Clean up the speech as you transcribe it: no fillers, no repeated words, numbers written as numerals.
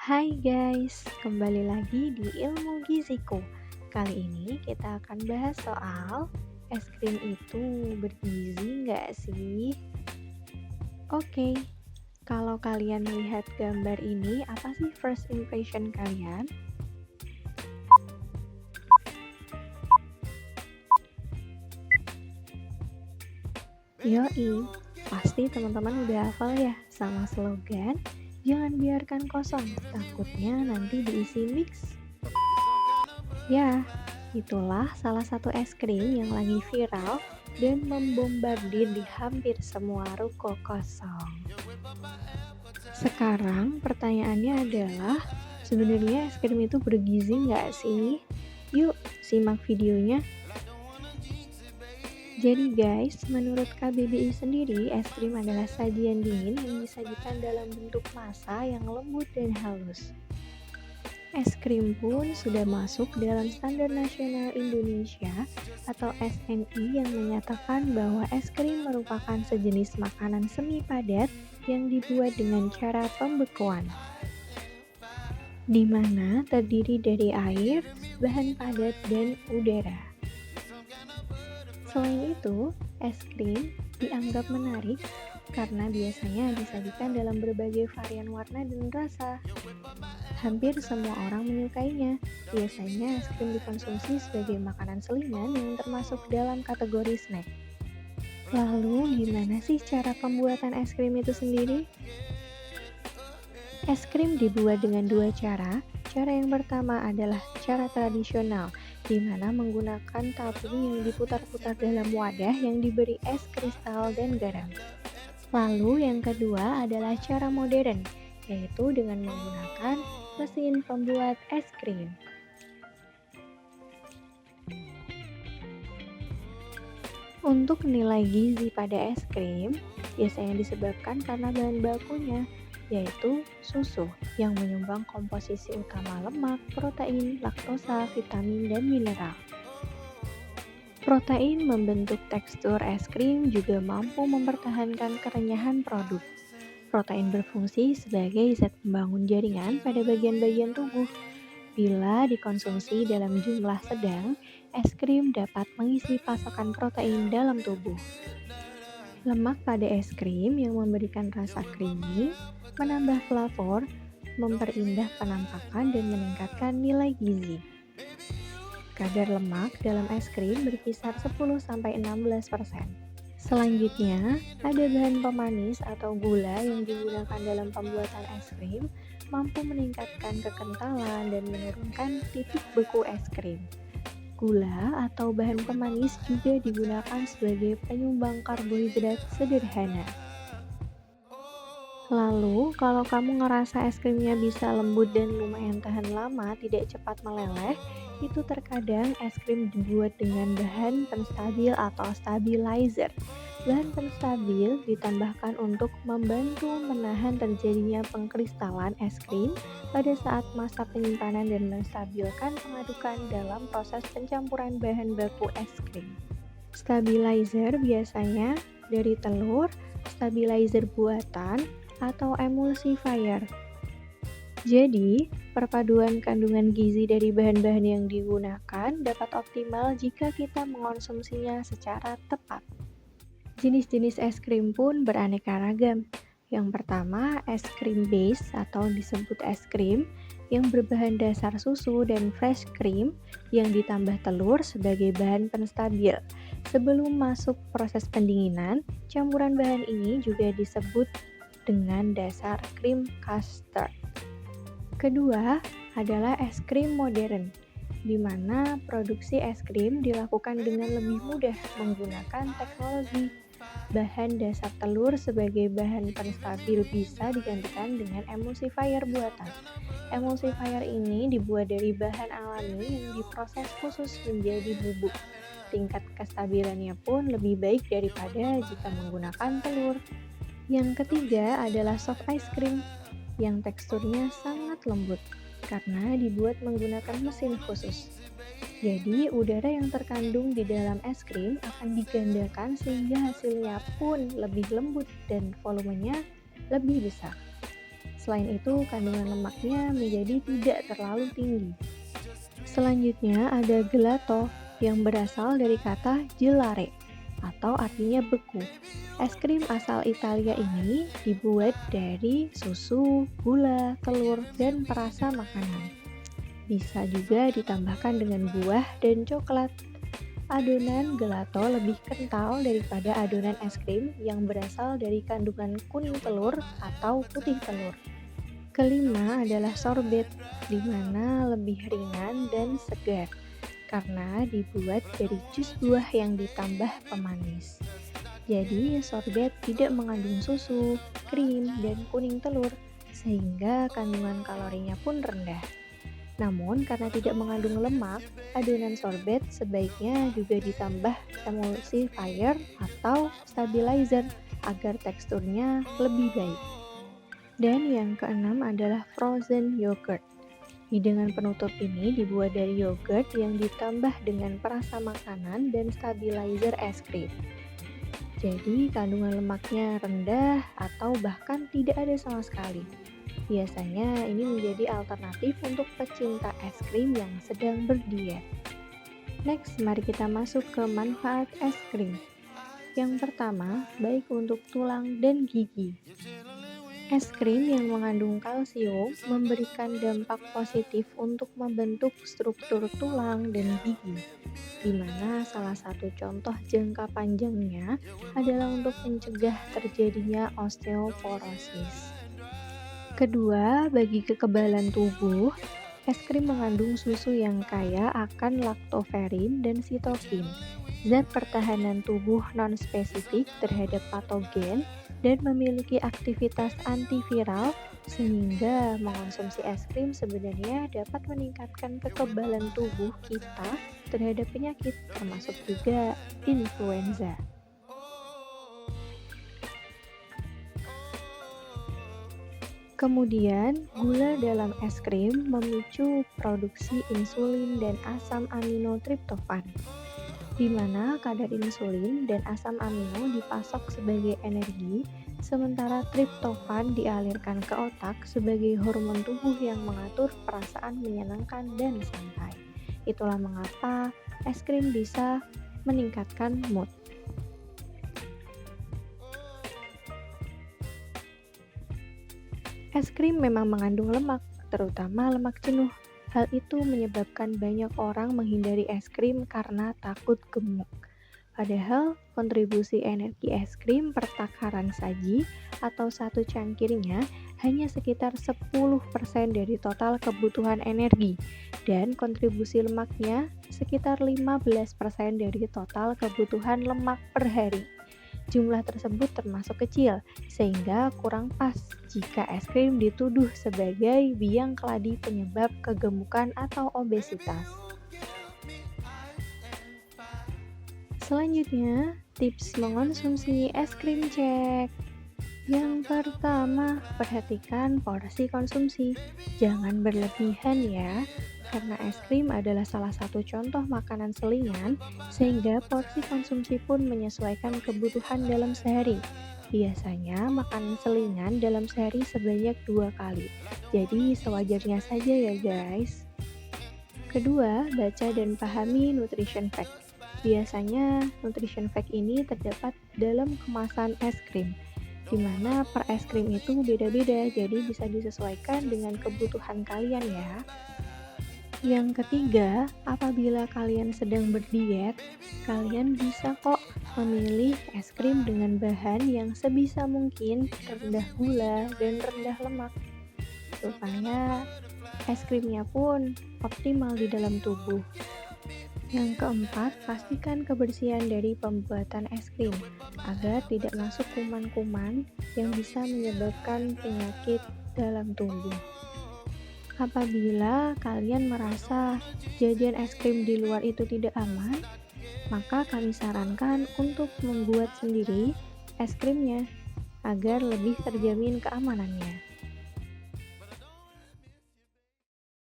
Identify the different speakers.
Speaker 1: Hai guys, kembali lagi di Ilmu Giziku. Kali ini kita akan bahas soal es krim itu bergizi nggak sih? Oke, kalau kalian melihat gambar ini, apa sih first impression kalian? Yoi, pasti teman-teman udah hafal ya sama slogan, jangan biarkan kosong, takutnya nanti diisi mix. Ya, itulah salah satu es krim yang lagi viral dan membombardir di hampir semua ruko kosong. Sekarang pertanyaannya adalah, sebenarnya es krim itu bergizi nggak sih? Yuk, simak videonya. Jadi guys, menurut KBBI sendiri, es krim adalah sajian dingin yang disajikan dalam bentuk massa yang lembut dan halus. Es krim pun sudah masuk dalam Standar Nasional Indonesia atau SNI yang menyatakan bahwa es krim merupakan sejenis makanan semi padat yang dibuat dengan cara pembekuan, di mana terdiri dari air, bahan padat, dan udara. Selain itu, es krim dianggap menarik karena biasanya disajikan dalam berbagai varian warna dan rasa. Hampir semua orang menyukainya. Biasanya es krim dikonsumsi sebagai makanan selingan yang termasuk dalam kategori snack. Lalu, gimana sih cara pembuatan es krim itu sendiri? Es krim dibuat dengan dua cara. Cara yang pertama adalah cara tradisional, di mana menggunakan tabung yang diputar-putar dalam wadah yang diberi es kristal dan garam. Lalu yang kedua adalah cara modern, yaitu dengan menggunakan mesin pembuat es krim. Untuk nilai gizi pada es krim, biasanya disebabkan karena bahan bakunya, yaitu susu yang menyumbang komposisi utama lemak, protein, laktosa, vitamin, dan mineral. Protein membentuk tekstur es krim juga mampu mempertahankan kerenyahan produk. Protein berfungsi sebagai zat pembangun jaringan pada bagian-bagian tubuh. Bila dikonsumsi dalam jumlah sedang, es krim dapat mengisi pasokan protein dalam tubuh. Lemak pada es krim yang memberikan rasa creamy, menambah flavor, memperindah penampakan, dan meningkatkan nilai gizi. Kadar lemak dalam es krim berkisar 10-16%. Selanjutnya, ada bahan pemanis atau gula yang digunakan dalam pembuatan es krim, mampu meningkatkan kekentalan dan menurunkan titik beku es krim. Gula atau bahan pemanis juga digunakan sebagai penyumbang karbohidrat sederhana. Lalu, kalau kamu ngerasa es krimnya bisa lembut dan lumayan tahan lama, tidak cepat meleleh, itu terkadang es krim dibuat dengan bahan penstabil atau stabilizer. Bahan penstabil ditambahkan untuk membantu menahan terjadinya pengkristalan es krim pada saat masa penyimpanan dan menstabilkan pengadukan dalam proses pencampuran bahan baku es krim. Stabilizer biasanya dari telur, stabilizer buatan, atau emulsifier. Jadi, perpaduan kandungan gizi dari bahan-bahan yang digunakan dapat optimal jika kita mengonsumsinya secara tepat. Jenis-jenis es krim pun beraneka ragam. Yang pertama, es krim base atau disebut es krim yang berbahan dasar susu dan fresh cream yang ditambah telur sebagai bahan penstabil. Sebelum masuk proses pendinginan, campuran bahan ini juga disebut dengan dasar krim custard. Kedua adalah es krim modern, di mana produksi es krim dilakukan dengan lebih mudah menggunakan teknologi. Bahan dasar telur sebagai bahan penstabil bisa digantikan dengan emulsifier buatan. Emulsifier ini dibuat dari bahan alami yang diproses khusus menjadi bubuk. Tingkat kestabilannya pun lebih baik daripada jika menggunakan telur. Yang ketiga adalah soft ice cream yang teksturnya sangat lembut karena dibuat menggunakan mesin khusus. Jadi, udara yang terkandung di dalam es krim akan digandakan sehingga hasilnya pun lebih lembut dan volumenya lebih besar. Selain itu, kandungan lemaknya menjadi tidak terlalu tinggi. Selanjutnya ada gelato yang berasal dari kata gelare atau artinya beku. Es krim asal Italia ini dibuat dari susu, gula, telur, dan perasa makanan. Bisa juga ditambahkan dengan buah dan coklat. Adonan gelato lebih kental daripada adonan es krim yang berasal dari kandungan kuning telur atau putih telur. Kelima adalah sorbet, di mana lebih ringan dan segar karena dibuat dari jus buah yang ditambah pemanis. Jadi, sorbet tidak mengandung susu, krim, dan kuning telur, sehingga kandungan kalorinya pun rendah. Namun, karena tidak mengandung lemak, adonan sorbet sebaiknya juga ditambah emulsifier atau stabilizer agar teksturnya lebih baik. Dan yang keenam adalah frozen yogurt. Hidangan penutup ini dibuat dari yogurt yang ditambah dengan perasa makanan dan stabilizer es krim. Jadi, kandungan lemaknya rendah atau bahkan tidak ada sama sekali. Biasanya ini menjadi alternatif untuk pecinta es krim yang sedang berdiet. Next, mari kita masuk ke manfaat es krim. Yang pertama, baik untuk tulang dan gigi. Es krim yang mengandung kalsium memberikan dampak positif untuk membentuk struktur tulang dan gigi, di mana salah satu contoh jangka panjangnya adalah untuk mencegah terjadinya osteoporosis. Kedua, bagi kekebalan tubuh, es krim mengandung susu yang kaya akan laktoferin dan sitokin, zat pertahanan tubuh non-spesifik terhadap patogen, dan memiliki aktivitas antiviral sehingga mengonsumsi es krim sebenarnya dapat meningkatkan kekebalan tubuh kita terhadap penyakit termasuk juga influenza. Kemudian, gula dalam es krim memicu produksi insulin dan asam amino triptofan, di mana kadar insulin dan asam amino dipasok sebagai energi, sementara triptofan dialirkan ke otak sebagai hormon tubuh yang mengatur perasaan menyenangkan dan santai. Itulah mengapa es krim bisa meningkatkan mood. Es krim memang mengandung lemak, terutama lemak jenuh. Hal itu menyebabkan banyak orang menghindari es krim karena takut gemuk. Padahal kontribusi energi es krim per takaran saji atau satu cangkirnya hanya sekitar 10% dari total kebutuhan energi dan kontribusi lemaknya sekitar 15% dari total kebutuhan lemak per hari. Jumlah tersebut termasuk kecil, sehingga kurang pas jika es krim dituduh sebagai biang keladi penyebab kegemukan atau obesitas. Selanjutnya, tips mengonsumsi es krim cek. Yang pertama, perhatikan porsi konsumsi. Jangan berlebihan ya, karena es krim adalah salah satu contoh makanan selingan, sehingga porsi konsumsi pun menyesuaikan kebutuhan dalam sehari. Biasanya makanan selingan dalam sehari sebanyak 2 kali, jadi sewajarnya saja ya guys. Kedua, baca dan pahami nutrition fact. Biasanya nutrition fact ini terdapat dalam kemasan es krim, di mana per es krim itu beda-beda, jadi bisa disesuaikan dengan kebutuhan kalian ya. Yang ketiga, apabila kalian sedang berdiet, kalian bisa kok memilih es krim dengan bahan yang sebisa mungkin rendah gula dan rendah lemak, supaya es krimnya pun optimal di dalam tubuh. Yang keempat, pastikan kebersihan dari pembuatan es krim agar tidak masuk kuman-kuman yang bisa menyebabkan penyakit dalam tubuh. Apabila kalian merasa jajan es krim di luar itu tidak aman, maka kami sarankan untuk membuat sendiri es krimnya agar lebih terjamin keamanannya.